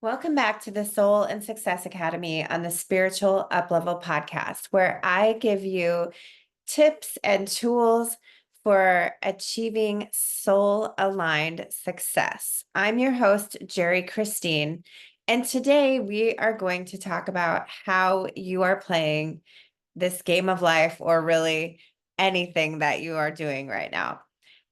Welcome back to the Soul and Success Academy on the Spiritual UPlevel Podcast, where I give you tips and tools for achieving soul aligned success. I'm your host, Jeri Cristine, and today we are going to talk about how you are playing this game of life, or really anything that you are doing right now.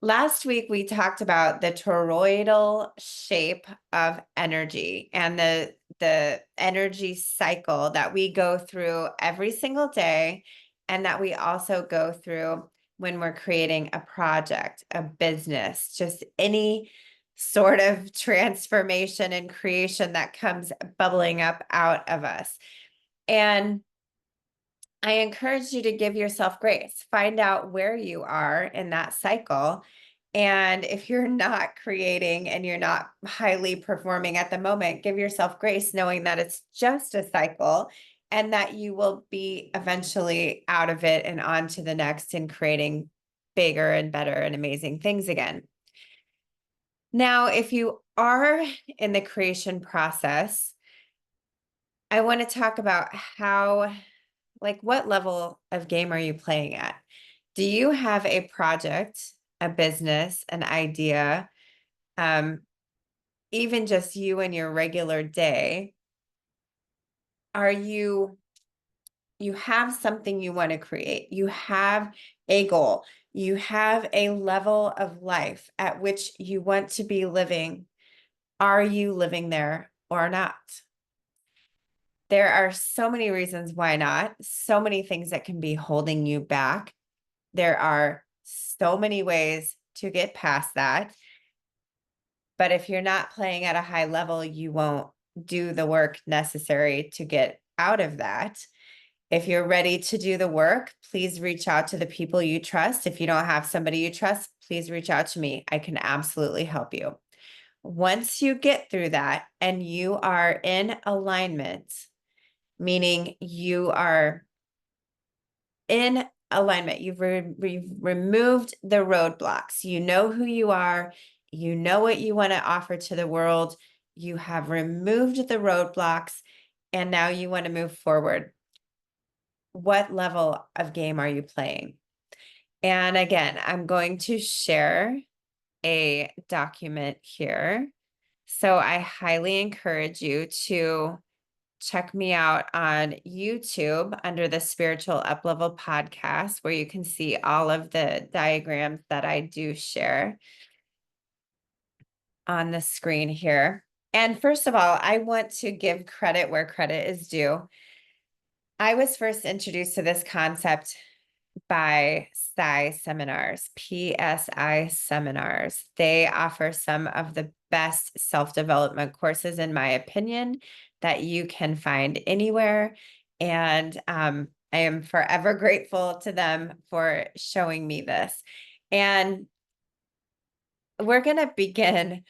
Last week, we talked about the toroidal shape of energy and the energy cycle that we go through every single day, and that we also go through when we're creating a project, a business, just any sort of transformation and creation that comes bubbling up out of us. And I encourage you to give yourself grace. Find out where you are in that cycle. And if you're not creating and you're not highly performing at the moment, give yourself grace, knowing that it's just a cycle and that you will be eventually out of it and on to the next and creating bigger and better and amazing things again. Now, if you are in the creation process, I want to talk about what level of game are you playing at? Do you have a project, a business, an idea, even just you in your regular day? You have something you want to create. You have a goal. You have a level of life at which you want to be living. Are you living there or not? There are so many reasons why not, so many things that can be holding you back. There are so many ways to get past that. But if you're not playing at a high level, you won't do the work necessary to get out of that. If you're ready to do the work, please reach out to the people you trust. If you don't have somebody you trust, please reach out to me. I can absolutely help you. Once you get through that and you are in alignment, meaning you are in alignment, you've removed the roadblocks. You know who you are. You know what you want to offer to the world. You have removed the roadblocks, and now you want to move forward. What level of game are you playing? And again, I'm going to share a document here. So I highly encourage you to check me out on YouTube under the Spiritual UPlevel Podcast, where you can see all of the diagrams that I do share on the screen here. And first of all, I want to give credit where credit is due. I was first introduced to this concept by PSI Seminars, PSI Seminars. They offer some of the best self-development courses, in my opinion, that you can find anywhere. And I am forever grateful to them for showing me this. And we're going to begin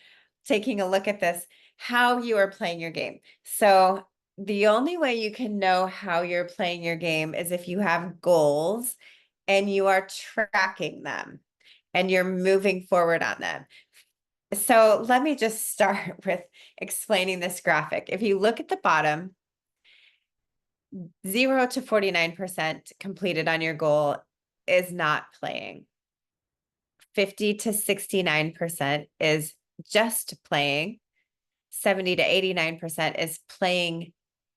taking a look at this, how you are playing your game. So the only way you can know how you're playing your game is if you have goals and you are tracking them and you're moving forward on them. So let me just start with explaining this graphic. If you look at the bottom, 0 to 49% completed on your goal is not playing. 50 to 69% is just playing. 70 to 89% is playing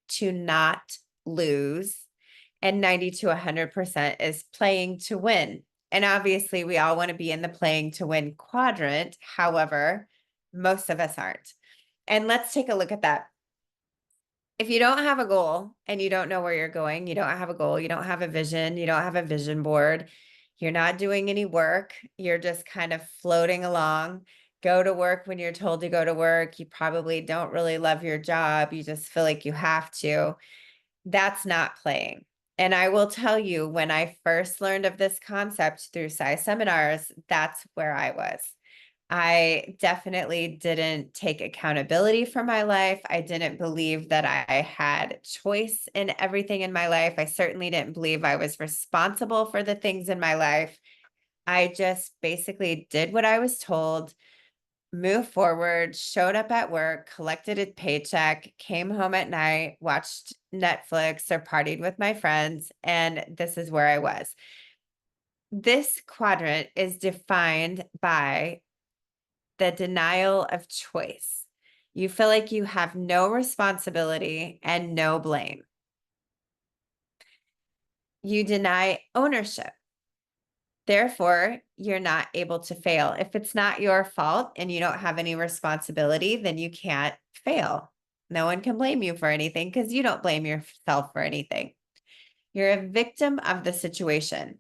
to not lose. And 90 to 100% is playing to win. And obviously, we all want to be in the playing to win quadrant. However, most of us aren't. And let's take a look at that. If you don't have a goal and you don't know where you're going, you don't have a goal, you don't have a vision, you don't have a vision board, you're not doing any work, you're just kind of floating along. Go to work when you're told to go to work. You probably don't really love your job. You just feel like you have to. That's not playing. And I will tell you, when I first learned of this concept through PSI Seminars, that's where I was. I definitely didn't take accountability for my life. I didn't believe that I had choice in everything in my life. I certainly didn't believe I was responsible for the things in my life. I just basically did what I was told, moved forward, showed up at work, collected a paycheck, came home at night, watched Netflix or partied with my friends, and this is where I was. This quadrant is defined by the denial of choice. You feel like you have no responsibility and no blame. You deny ownership. Therefore, you're not able to fail. If it's not your fault and you don't have any responsibility, then you can't fail. No one can blame you for anything because you don't blame yourself for anything. You're a victim of the situation.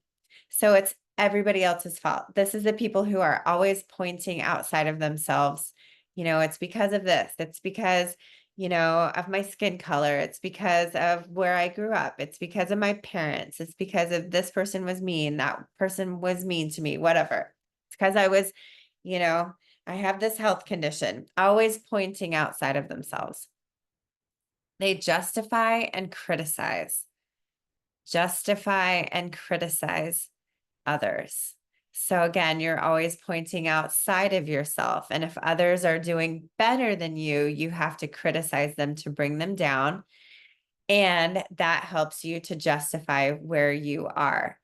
So it's everybody else's fault. This is the people who are always pointing outside of themselves. It's because of this. It's because, of my skin color. It's because of where I grew up. It's because of my parents. It's because of this person was mean. That person was mean to me, whatever. It's because I have this health condition, always pointing outside of themselves. They justify and criticize others. So again, you're always pointing outside of yourself. And if others are doing better than you, you have to criticize them to bring them down. And that helps you to justify where you are.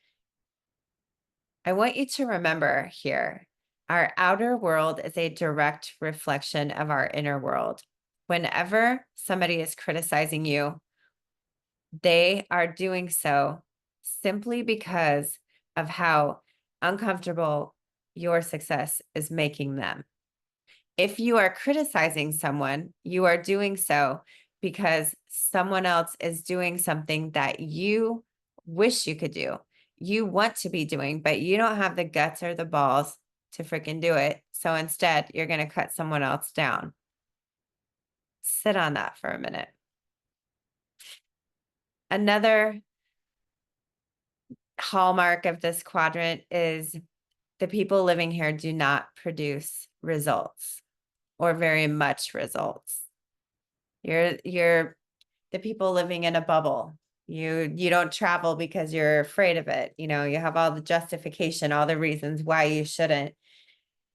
I want you to remember here, our outer world is a direct reflection of our inner world. Whenever somebody is criticizing you, they are doing so simply because of how uncomfortable your success is making them. If you are criticizing someone, you are doing so because someone else is doing something that you wish you could do. You want to be doing, but you don't have the guts or the balls to freaking do it. So instead, you're going to cut someone else down. Sit on that for a minute. Another hallmark of this quadrant is the people living here do not produce results or very much results. You're the people living in a bubble. You don't travel because you're afraid of it. You have all the justification, all the reasons why you shouldn't.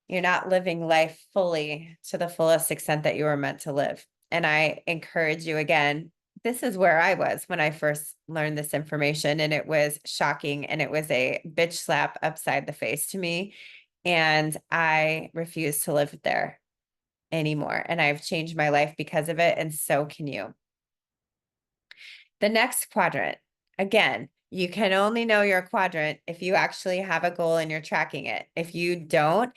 You're not living life fully to the fullest extent that you were meant to live. And I encourage you again, this is where I was when I first learned this information, and it was shocking, and it was a bitch slap upside the face to me. And I refuse to live there anymore. And I've changed my life because of it. And so can you. The next quadrant, again, you can only know your quadrant if you actually have a goal and you're tracking it. If you don't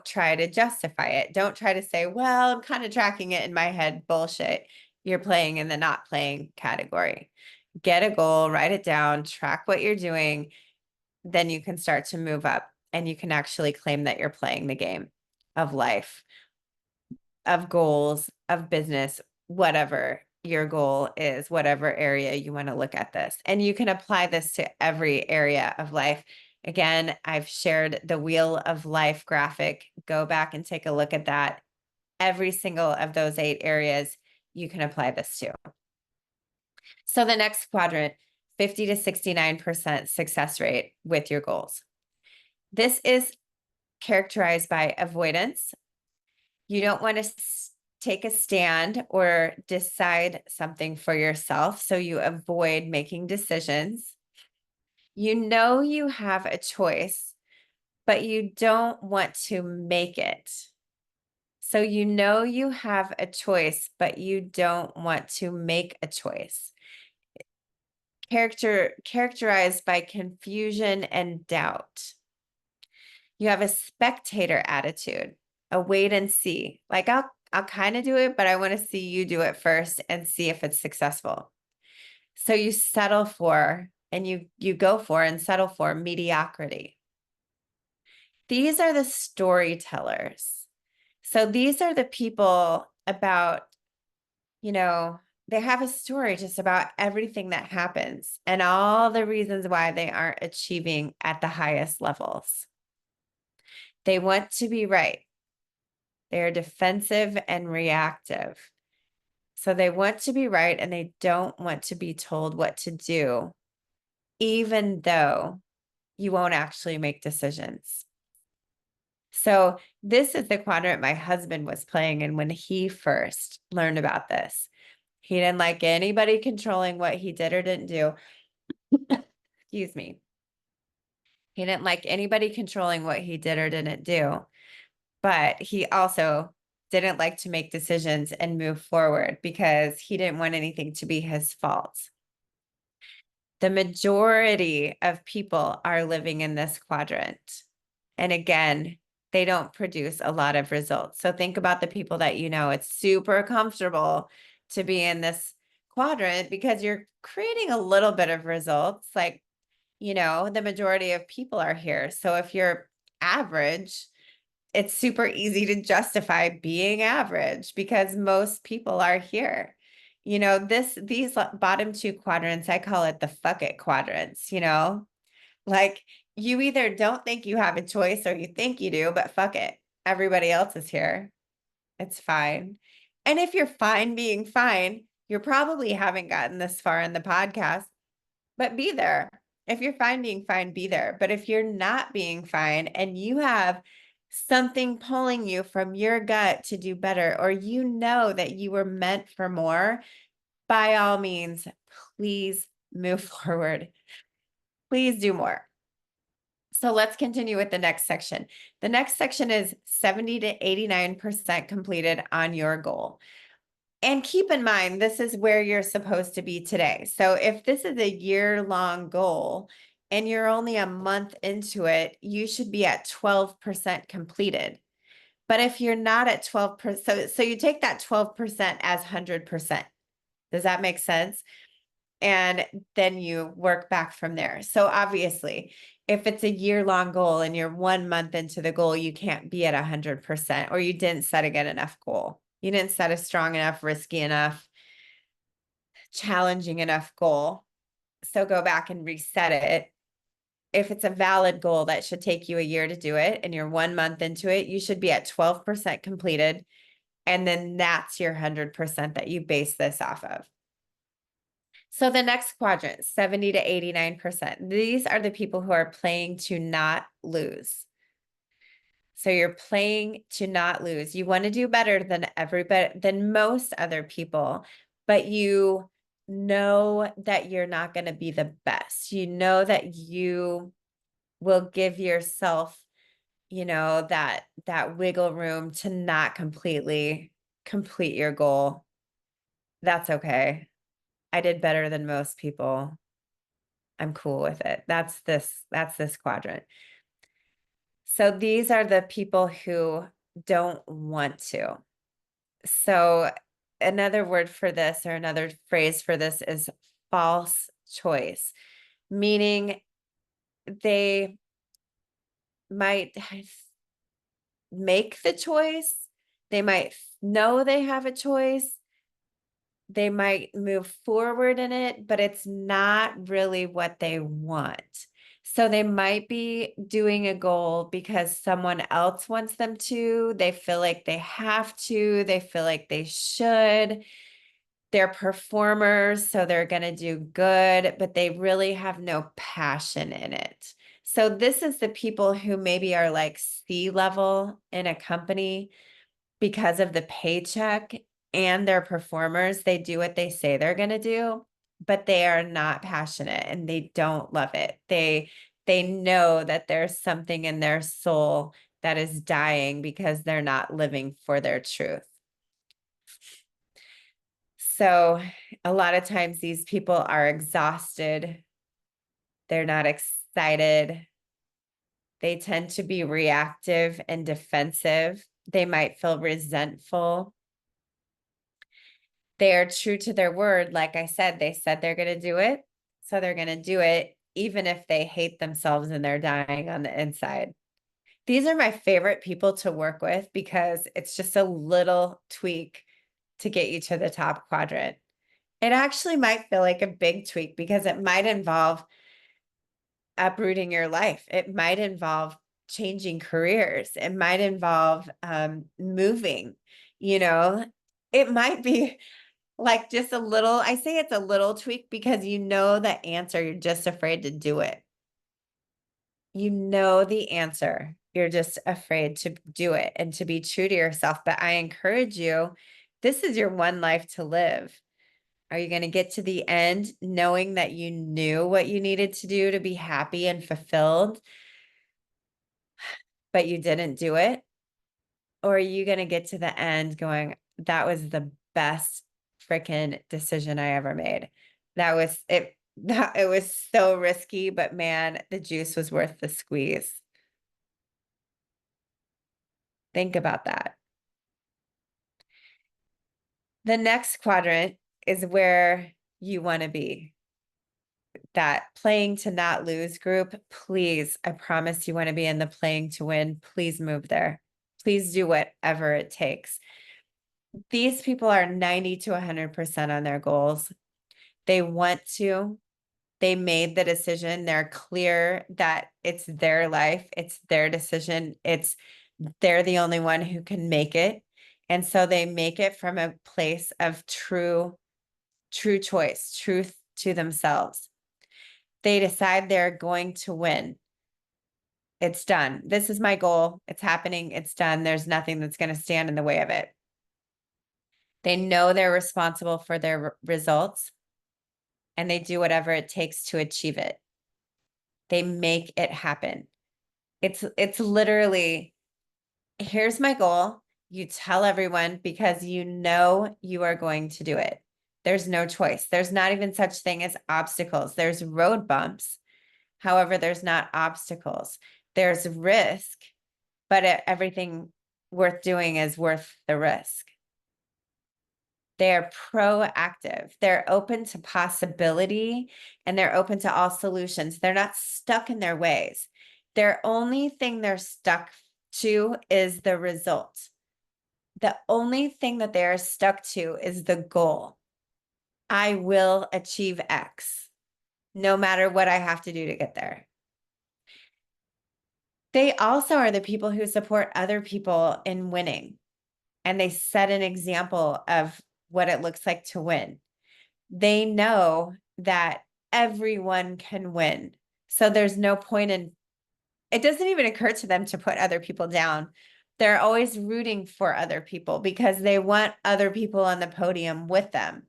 try to justify it. Don't try to say, well, I'm kind of tracking it in my head. Bullshit. You're playing in the not playing category. Get a goal, write it down, track what you're doing. Then you can start to move up and you can actually claim that you're playing the game of life, of goals, of business, whatever your goal is, whatever area you want to look at this. And you can apply this to every area of life. Again, I've shared the Wheel of Life graphic. Go back and take a look at that. Every single of those 8 areas, you can apply this to. So the next quadrant, 50 to 69% success rate with your goals. This is characterized by avoidance. You don't want to take a stand or decide something for yourself, so you avoid making decisions. You have a choice, but you don't want to make it. So you have a choice, but you don't want to make a choice. Characterized by confusion and doubt. You have a spectator attitude, a wait and see. Like I'll kind of do it, but I want to see you do it first and see if it's successful. So you settle for and you go for and settle for mediocrity. These are the storytellers. So these are the people about, they have a story just about everything that happens and all the reasons why they aren't achieving at the highest levels. They want to be right. They're defensive and reactive. So they want to be right and they don't want to be told what to do, even though you won't actually make decisions. So this is the quadrant my husband was playing in when he first learned about this. He didn't like anybody controlling what he did or didn't do. Excuse me. He didn't like anybody controlling what he did or didn't do, but he also didn't like to make decisions and move forward because he didn't want anything to be his fault. The majority of people are living in this quadrant. And again, they don't produce a lot of results. So think about the people that you know. It's super comfortable to be in this quadrant because you're creating a little bit of results. Like, the majority of people are here. So if you're average, it's super easy to justify being average because most people are here. These bottom two quadrants, I call it the fuck it quadrants, like you either don't think you have a choice or you think you do, but fuck it. Everybody else is here. It's fine. And if you're fine being fine, you're probably haven't gotten this far in the podcast, but be there. If you're fine being fine, be there. But if you're not being fine and you have something pulling you from your gut to do better, or that you were meant for more, by all means, please move forward. Please do more. So let's continue with the next section. The next section is 70 to 89% completed on your goal. And keep in mind, this is where you're supposed to be today. So if this is a year-long goal and you're only a month into it, you should be at 12% completed. But if you're not at 12%, so you take that 12% as 100%. Does that make sense? And then you work back from there. So obviously, if it's a year-long goal and you're 1 month into the goal, you can't be at 100%, or you didn't set a good enough goal. You didn't set a strong enough, risky enough, challenging enough goal. So go back and reset it. If it's a valid goal that should take you a year to do it and you're 1 month into it, you should be at 12% completed. And then that's your 100% that you base this off of. So the next quadrant, 70 to 89%. These are the people who are playing to not lose. So you're playing to not lose. You want to do better than most other people, but you know that you're not going to be the best. You know that you will give yourself, that wiggle room to not completely complete your goal. That's okay. I did better than most people. I'm cool with it. That's this quadrant. So these are the people who don't want to. So another word for this, or another phrase for this, is false choice, meaning they might make the choice. They might know they have a choice. They might move forward in it, but it's not really what they want. So they might be doing a goal because someone else wants them to. They feel like they have to. They feel like they should. They're performers, so they're going to do good, but they really have no passion in it. So this is the people who maybe are like C-level in a company because of the paycheck, and they're performers. They do what they say they're going to do, but they are not passionate and they don't love it. They know that there's something in their soul that is dying because they're not living for their truth. So a lot of times these people are exhausted. They're not excited. They tend to be reactive and defensive. They might feel resentful. They are true to their word. Like I said, they said they're going to do it. So they're going to do it, even if they hate themselves and they're dying on the inside. These are my favorite people to work with because it's just a little tweak to get you to the top quadrant. It actually might feel like a big tweak because it might involve uprooting your life. It might involve changing careers. It might involve moving, it might be like just a little, I say it's a little tweak because you know the answer, you're just afraid to do it. You know the answer You're just afraid to do it and to be true to yourself. But I encourage you, this is your one life to live. Are you going to get to the end knowing that you knew what you needed to do to be happy and fulfilled, but you didn't do it? Or are you going to get to the end going, that was the best freaking decision I ever made? That was it. It was so risky, but man, the juice was worth the squeeze. Think about that. The next quadrant is where you want to be. That playing to not lose group, please, I promise you want to be in the playing to win. Please move there. Please do whatever it takes. These people are 90 to 100% on their goals. They want to. They made the decision. They're clear that it's their life. It's their decision. They're the only one who can make it. And so they make it from a place of true choice, truth to themselves. They decide they're going to win. It's done. This is my goal. It's happening. It's done. There's nothing that's going to stand in the way of it. They know they're responsible for their results, and they do whatever it takes to achieve it. They make it happen. It's literally, here's my goal. You tell everyone because you know you are going to do it. There's no choice. There's not even such thing as obstacles. There's road bumps. However, there's not obstacles. There's risk, but everything worth doing is worth the risk. They're proactive. They're open to possibility, and they're open to all solutions. They're not stuck in their ways. Their only thing they're stuck to is the result. The only thing that they are stuck to is the goal. I will achieve X, no matter what I have to do to get there. They also are the people who support other people in winning, and they set an example of what it looks like to win. They know that everyone can win. So there's no point in, it doesn't even occur to them to put other people down. They're always rooting for other people because they want other people on the podium with them.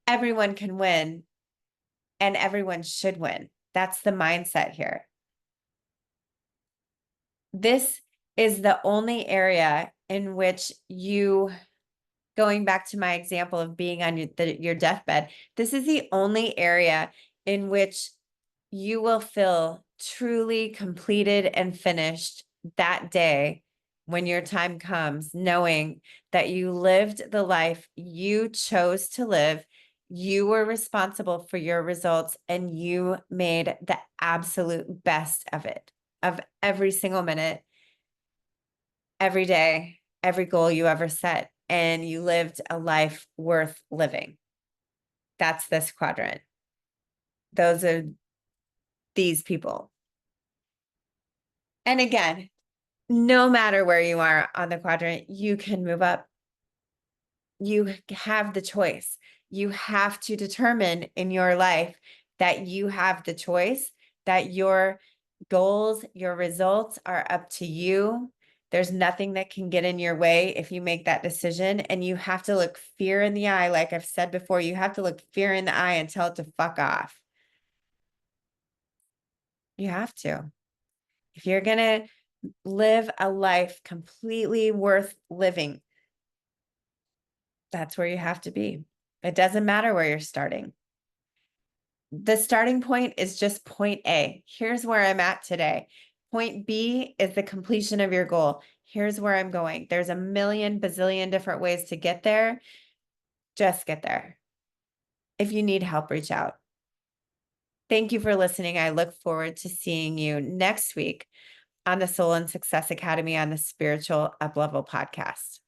Everyone can win, and everyone should win. That's the mindset here. This is the only area in which you, going back to my example of being on your deathbed, this is the only area in which you will feel truly completed and finished that day when your time comes, knowing that you lived the life you chose to live. You were responsible for your results, and you made the absolute best of it, of every single minute, every day, every goal you ever set, and you lived a life worth living. That's this quadrant. Those are these people. And again, no matter where you are on the quadrant, you can move up. You have the choice. You have to determine in your life that you have the choice, that your goals, your results are up to you. There's nothing that can get in your way if you make that decision. And you have to look fear in the eye. Like I've said before, you have to look fear in the eye and tell it to fuck off. You have to. If you're going to live a life completely worth living, that's where you have to be. It doesn't matter where you're starting. The starting point is just point A. Here's where I'm at today. Point B is the completion of your goal. Here's where I'm going. There's a million bazillion different ways to get there. Just get there. If you need help, reach out. Thank you for listening. I look forward to seeing you next week on the Soul and Success Academy on the Spiritual UPlevel Podcast.